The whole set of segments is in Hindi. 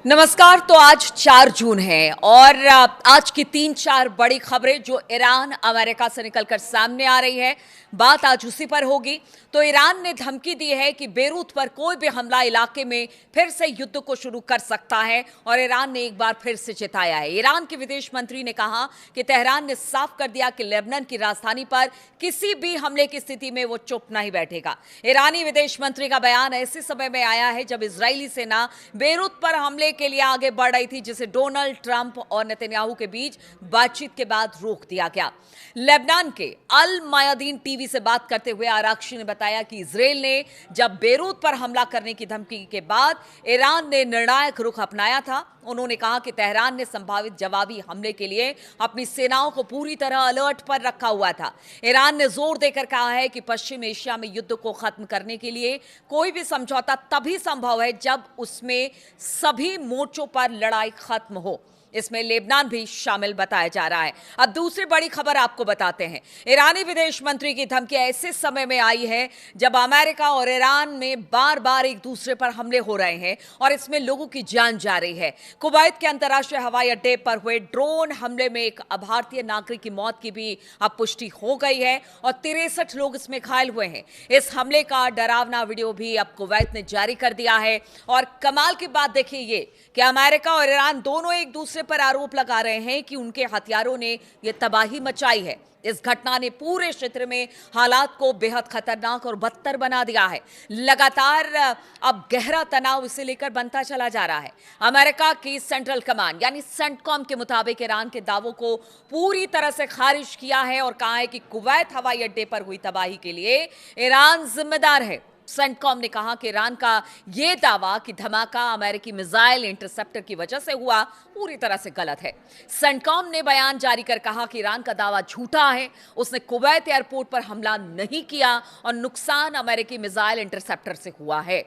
नमस्कार। तो आज 4 जून है और आज की 3-4 बड़ी खबरें जो ईरान अमेरिका से निकलकर सामने आ रही है, बात आज उसी पर होगी। तो ईरान ने धमकी दी है कि बेरूत पर कोई भी हमला इलाके में फिर से युद्ध को शुरू कर सकता है और ईरान ने एक बार फिर से चेताया है। ईरान के विदेश मंत्री ने कहा कि तेहरान ने साफ कर दिया कि लेबनान की राजधानी पर किसी भी हमले की स्थिति में वो चुप नहीं बैठेगा। ईरानी विदेश मंत्री का बयान ऐसे समय में आया है जब इजरायली सेना बेरूत पर हमले के लिए आगे बढ़ रही थी, जिसे डोनाल्ड ट्रंप और नेतन्याहू के बीच बातचीत के बाद रोक दिया गया। लेबनान के अल मायादीन टीवी से बात करते हुए आरक्षी ने बताया कि इजरायल ने जब बेरूत पर हमला करने की धमकी के बाद ईरान ने निर्णायक रुख अपनाया था। उन्होंने कहा कि तेहरान ने संभावित जवाबी हमले के लिए अपनी सेनाओं को पूरी तरह अलर्ट पर रखा हुआ था। ईरान ने जोर देकर कहा है कि पश्चिम एशिया में युद्ध को खत्म करने के लिए कोई भी समझौता तभी संभव है जब उसमें सभी मोर्चों पर लड़ाई खत्म हो। इसमें लेबनान भी शामिल बताया जा रहा है। अब दूसरी बड़ी खबर आपको बताते हैं। ईरानी विदेश मंत्री की धमकी ऐसे समय में आई है जब अमेरिका और ईरान में बार बार एक दूसरे पर हमले हो रहे हैं और इसमें लोगों की जान जा रही है। कुवैत के अंतर्राष्ट्रीय हवाई अड्डे पर हुए ड्रोन हमले में एक भारतीय नागरिक की मौत की भी अब पुष्टि हो गई है और 63 लोग इसमें घायल हुए हैं। इस हमले का डरावना वीडियो भी अब कुवैत ने जारी कर दिया है और कमाल की बात देखिए ये कि अमेरिका और ईरान दोनों एक दूसरे पर आरोप लगा रहे हैं कि उनके हथियारों ने यह तबाही मचाई है। इस घटना ने पूरे क्षेत्र में हालात को बेहद खतरनाक और बदतर बना दिया है। लगातार अब गहरा तनाव इसे लेकर बनता चला जा रहा है। अमेरिका की सेंट्रल कमांड यानी सेंटकॉम के मुताबिक ईरान के दावों को पूरी तरह से खारिज किया है और कहा है कि कुवैत हवाई अड्डे पर हुई तबाही के लिए ईरान जिम्मेदार है। सेंटकॉम ने कहा कि ईरान का यह दावा कि धमाका अमेरिकी मिसाइल इंटरसेप्टर की वजह से हुआ पूरी तरह से गलत है। सेंटकॉम ने बयान जारी कर कहा कि ईरान का दावा झूठा है। उसने कुवैत एयरपोर्ट पर हमला नहीं किया और नुकसान अमेरिकी मिसाइल इंटरसेप्टर से हुआ है।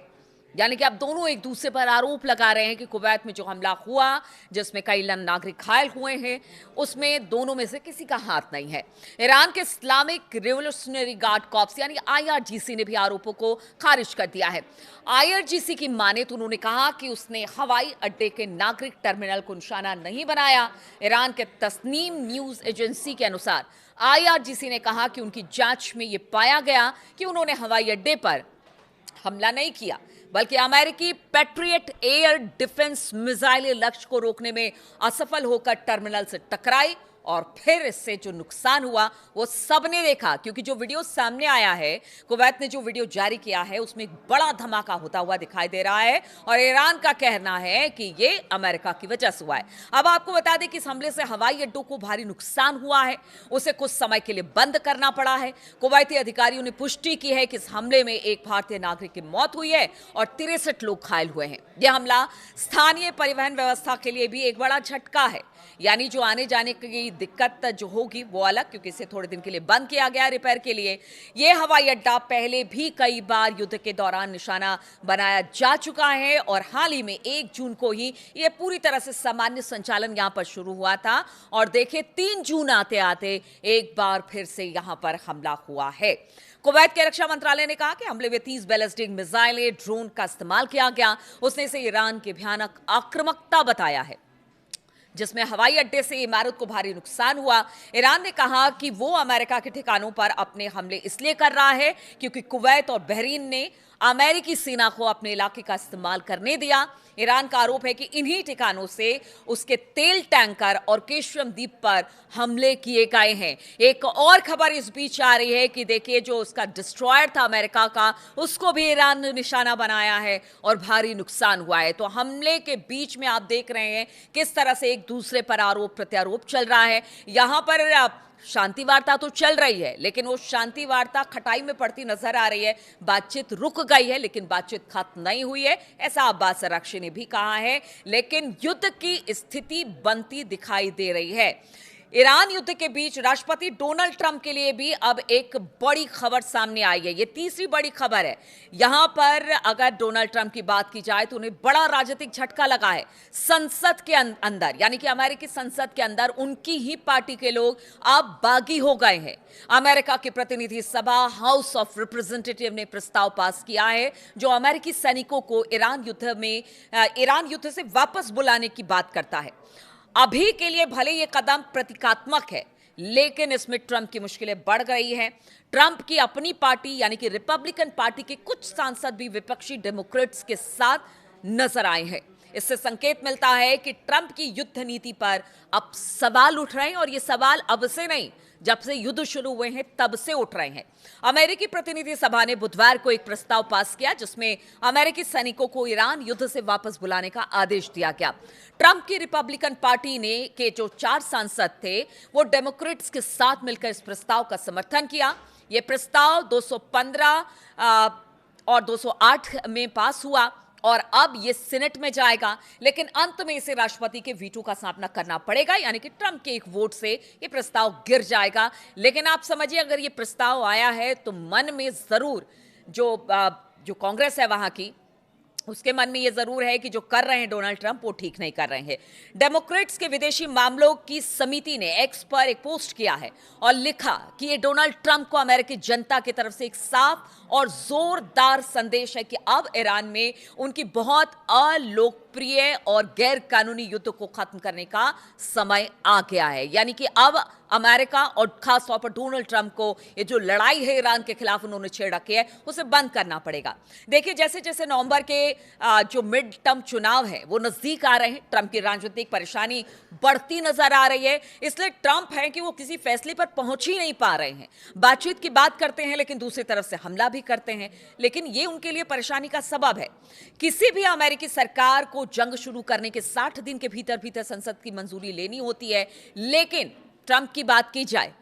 यानी कि अब दोनों एक दूसरे पर आरोप लगा रहे हैं कि कुवैत में जो हमला हुआ जिसमें कई नागरिक घायल हुए हैं उसमें दोनों में से किसी का हाथ नहीं है। ईरान के इस्लामिक रिवोल्यूशनरी गार्ड कॉर्प्स यानी आईआरजीसी ने भी आरोपों को खारिज कर दिया है। आईआरजीसी की माने तो उन्होंने कहा कि उसने हवाई अड्डे के नागरिक टर्मिनल को निशाना नहीं बनाया। ईरान के तस्नीम न्यूज एजेंसी के अनुसार आईआरजीसी ने कहा कि उनकी जांच में यह पाया गया कि उन्होंने हवाई अड्डे पर हमला नहीं किया बल्कि अमेरिकी पैट्रियट एयर डिफेंस मिसाइलें लक्ष्य को रोकने में असफल होकर टर्मिनल से टकराई और फिर इससे जो नुकसान हुआ वो सबने देखा, क्योंकि जो वीडियो सामने आया है, कुवैत ने जो वीडियो जारी किया है उसमें एक बड़ा धमाका होता हुआ दिखाई दे रहा है और ईरान का कहना है कि ये अमेरिका की वजह से हुआ है। अब आपको बता दें कि इस हमले से हवाई अड्डों को भारी नुकसान हुआ है, उसे कुछ समय के लिए बंद करना पड़ा है। कुवैती अधिकारियों ने पुष्टि की है कि इस हमले में एक भारतीय नागरिक की मौत हुई है और 63 लोग घायल हुए हैं। यह हमला स्थानीय परिवहन व्यवस्था के लिए भी एक बड़ा झटका है। यानी जो आने जाने की दिक्कत जो होगी वो अलग, क्योंकि इसे थोड़े दिन के लिए बंद किया गया रिपेयर के लिए। यह हवाई अड्डा पहले भी कई बार युद्ध के दौरान निशाना बनाया जा चुका है और हाल ही में 1 जून को ही यह पूरी तरह से सामान्य संचालन यहां पर शुरू हुआ था और देखिए 3 जून आते आते एक बार फिर से यहां पर हमला हुआ है। कुवैत के रक्षा मंत्रालय ने कहा कि हमले में 30 बैलिस्टिक मिसाइलें ड्रोन का इस्तेमाल किया गया। उसने इसे ईरान की भयानक आक्रामकता बताया है जिसमें हवाई अड्डे से इमारत को भारी नुकसान हुआ। ईरान ने कहा कि वो अमेरिका के ठिकानों पर अपने हमले इसलिए कर रहा है क्योंकि कुवैत और बहरीन ने अमेरिकी सेना को अपने इलाके का इस्तेमाल करने दिया। ईरान का आरोप है कि इन्हीं ठिकानों से उसके तेल टैंकर और केशरम द्वीप पर हमले किए गए हैं। एक और खबर इस बीच आ रही है कि देखिए जो उसका डिस्ट्रॉयर था अमेरिका का, उसको भी ईरान ने निशाना बनाया है और भारी नुकसान हुआ है। तो हमले के बीच में आप देख रहे हैं किस तरह से एक दूसरे पर आरोप प्रत्यारोप चल रहा है। यहां पर शांति वार्ता तो चल रही है लेकिन वो शांति वार्ता खटाई में पड़ती नजर आ रही है। बातचीत रुक गई है लेकिन बातचीत खत्म नहीं हुई है, ऐसा अब्बास अराक्ची ने भी कहा है। लेकिन युद्ध की स्थिति बनती दिखाई दे रही है। ईरान युद्ध के बीच राष्ट्रपति डोनाल्ड ट्रंप के लिए भी अब एक बड़ी खबर सामने आई है। ये तीसरी बड़ी खबर है। यहां पर अगर डोनाल्ड ट्रंप की बात की जाए तो उन्हें बड़ा राजनीतिक झटका लगा है। संसद के अंदर, यानी कि अमेरिकी संसद के अंदर उनकी ही पार्टी के लोग अब बागी हो गए हैं। अमेरिका की प्रतिनिधि सभा हाउस ऑफ रिप्रेजेंटेटिव ने प्रस्ताव पास किया है जो अमेरिकी सैनिकों को ईरान युद्ध से वापस बुलाने की बात करता है। अभी के लिए भले ये कदम प्रतीकात्मक है, लेकिन इसमें ट्रंप की मुश्किलें बढ़ गई हैं। ट्रंप की अपनी पार्टी यानी कि रिपब्लिकन पार्टी के कुछ सांसद भी विपक्षी डेमोक्रेट्स के साथ नजर आए हैं। इससे संकेत मिलता है कि ट्रंप की युद्ध नीति पर अब सवाल उठ रहे हैं, और ये सवाल अब से नहीं, जब से युद्ध शुरू हुए हैं तब से उठ रहे हैं। अमेरिकी प्रतिनिधि सभा ने बुधवार को एक प्रस्ताव पास किया जिसमें अमेरिकी सैनिकों को ईरान युद्ध से वापस बुलाने का आदेश दिया गया। ट्रंप की रिपब्लिकन पार्टी ने के जो 4 सांसद थे वो डेमोक्रेट्स के साथ मिलकर इस प्रस्ताव का समर्थन किया। यह प्रस्ताव 215 और 208 में पास हुआ और अब ये सीनेट में जाएगा, लेकिन अंत में इसे राष्ट्रपति के वीटो का सामना करना पड़ेगा, यानी कि ट्रंप के एक वोट से ये प्रस्ताव गिर जाएगा। लेकिन आप समझिए, अगर ये प्रस्ताव आया है तो मन में जरूर जो कांग्रेस है वहां की, उसके मन में यह जरूर है कि जो कर रहे हैं डोनाल्ड ट्रंप वो ठीक नहीं कर रहे हैं। डेमोक्रेट्स के विदेशी मामलों की समिति ने एक्स पर एक पोस्ट किया है और लिखा कि ये डोनाल्ड ट्रंप को अमेरिकी जनता की तरफ से एक साफ और जोरदार संदेश है कि अब ईरान में उनकी बहुत अलोकप्रिय और गैर कानूनी युद्ध को खत्म करने का समय आ गया है। यानी कि अब अमेरिका और खास तौर पर डोनाल्ड ट्रंप को ये जो लड़ाई है ईरान के खिलाफ उन्होंने छेड़ रखी है उसे बंद करना पड़ेगा। देखिए, जैसे जैसे नवंबर के जो मिड टर्म चुनाव है वो नजदीक आ रहे हैं, ट्रंप की राजनीतिक परेशानी बढ़ती नजर आ रही है। इसलिए ट्रंप है कि वो किसी फैसले पर पहुंच ही नहीं पा रहे हैं। बातचीत की बात करते हैं लेकिन दूसरी तरफ से हमला भी करते हैं, लेकिन ये उनके लिए परेशानी का सबब है। किसी भी अमेरिकी सरकार को जंग शुरू करने के 60 दिन के भीतर भीतर संसद की मंजूरी लेनी होती है, लेकिन ट्रंप की बात की जाए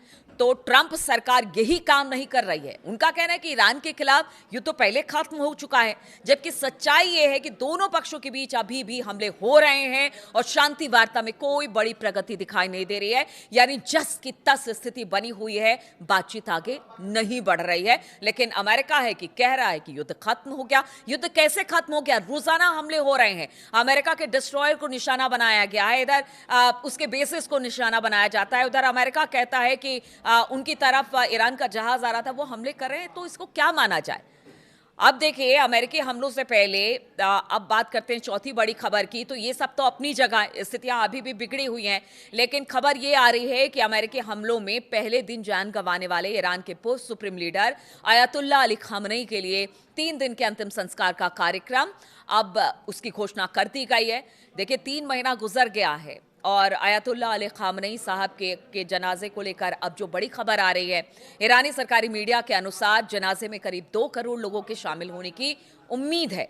तो ट्रंप सरकार यही काम नहीं कर रही है। उनका कहना है कि ईरान के खिलाफ युद्ध तो पहले खत्म हो चुका है, जबकि सच्चाई यह है कि दोनों पक्षों के बीच अभी भी हमले हो रहे हैं और शांति वार्ता में कोई बड़ी प्रगति दिखाई नहीं दे रही है। यानी जस की तस स्थिति बनी हुई है, बातचीत आगे नहीं बढ़ रही है। लेकिन अमेरिका है कि कह रहा है कि युद्ध खत्म हो गया। युद्ध कैसे खत्म हो गया? रोजाना हमले हो रहे हैं। अमेरिका के डिस्ट्रॉयर को निशाना बनाया गया है, इधर उसके बेसिस को निशाना बनाया जाता है, उधर अमेरिका कहता है कि उनकी तरफ ईरान का जहाज आ रहा था, वो हमले कर रहे हैं। तो इसको क्या माना जाए? अब देखिए, अमेरिकी हमलों से पहले अब बात करते हैं चौथी बड़ी खबर की। तो ये सब तो अपनी जगह स्थितियां अभी भी बिगड़ी हुई हैं, लेकिन खबर ये आ रही है कि अमेरिकी हमलों में पहले दिन जान गंवाने वाले ईरान के पूर्व supreme leader Ayatollah Ali Khamenei के लिए 3 दिन के अंतिम संस्कार का कार्यक्रम अब उसकी घोषणा कर दी गई है। देखिए, 3 महीना गुजर गया है और अयातुल्लाह अली खामनेई साहब के जनाजे को लेकर अब जो बड़ी खबर आ रही है, ईरानी सरकारी मीडिया के अनुसार जनाजे में करीब 2 करोड़ लोगों के शामिल होने की उम्मीद है।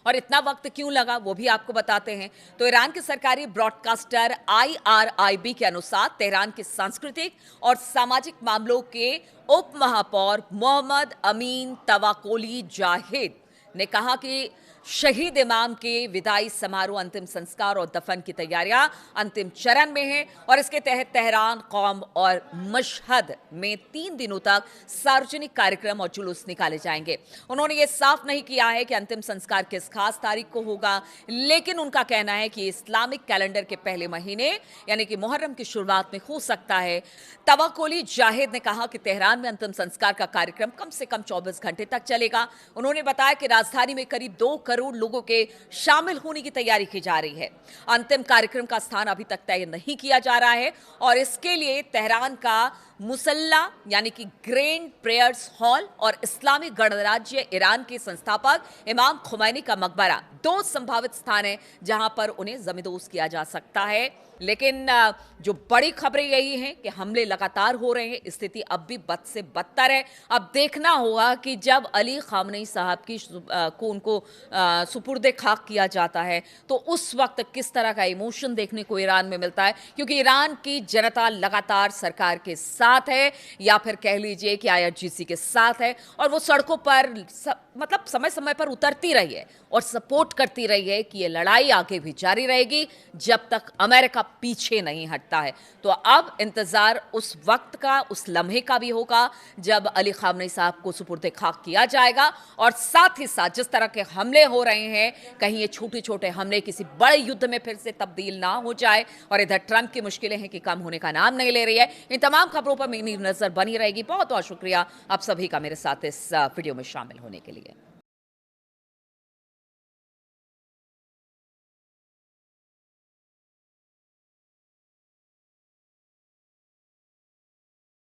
और इतना वक्त क्यों लगा वो भी आपको बताते हैं। तो ईरान के सरकारी ब्रॉडकास्टर IRIB के अनुसार तेहरान के सांस्कृतिक और सामाजिक मामलों के उप महापौर मोहम्मद अमीन तवाकोली जाहिद ने कहा कि शहीद इमाम के विदाई समारोह, अंतिम संस्कार और दफन की तैयारियां अंतिम चरण में है और इसके तहत तेहरान, कौम और मशहद में 3 दिनों तक सार्वजनिक कार्यक्रम और जुलूस निकाले जाएंगे। उन्होंने ये साफ नहीं किया है कि अंतिम संस्कार किस खास तारीख को होगा, लेकिन उनका कहना है कि इस्लामिक कैलेंडर के पहले महीने यानी कि मुहर्रम की शुरुआत में हो सकता है। तवाकोली जाहिद ने कहा कि तेहरान में अंतिम संस्कार का कार्यक्रम कम से कम 24 घंटे तक चलेगा। उन्होंने बताया कि राजधानी में करीब 2 करोड़ लोगों के शामिल होने की तैयारी की जा रही है। अंतिम कार्यक्रम का स्थान अभी तक तय नहीं किया जा रहा है और इसके लिए तेहरान का मुसल्ला यानी कि ग्रैंड प्रेयर्स हॉल और इस्लामी गणराज्य ईरान के संस्थापक इमाम खुमैनी का मकबरा 2 संभावित स्थान है जहां पर उन्हें जमींदोज किया जा सकता है। लेकिन जो बड़ी खबरें यही हैं कि हमले लगातार हो रहे हैं, स्थिति अब भी बद से बदतर है। अब देखना होगा कि जब अली खामनेई साहब को उनको सुपुर्दे खाक किया जाता है, तो उस वक्त किस तरह का इमोशन देखने को ईरान में मिलता है, क्योंकि ईरान की जनता लगातार सरकार के साथ है, या फिर कह लीजिए कि IRGC के साथ है, और वो सड़कों पर मतलब समय समय पर उतरती रही है और सपोर्ट करती रही है कि ये लड़ाई आगे भी जारी रहेगी जब तक अमेरिका पीछे नहीं हटता है। तो अब इंतजार उस वक्त का, उस लम्हे का भी होगा जब अली खामनेई साहब को सुपुर्दे खाक किया जाएगा, और साथ ही साथ जिस तरह के हमले हो रहे हैं, कहीं ये छोटे छोटे हमले किसी बड़े युद्ध में फिर से तब्दील ना हो जाए, और इधर ट्रंप की मुश्किलें हैं कि कम होने का नाम नहीं ले रही है। इन तमाम खबरों पर मेरी नजर बनी रहेगी। बहुत बहुत शुक्रिया आप सभी का मेरे साथ इस वीडियो में शामिल होने के लिए।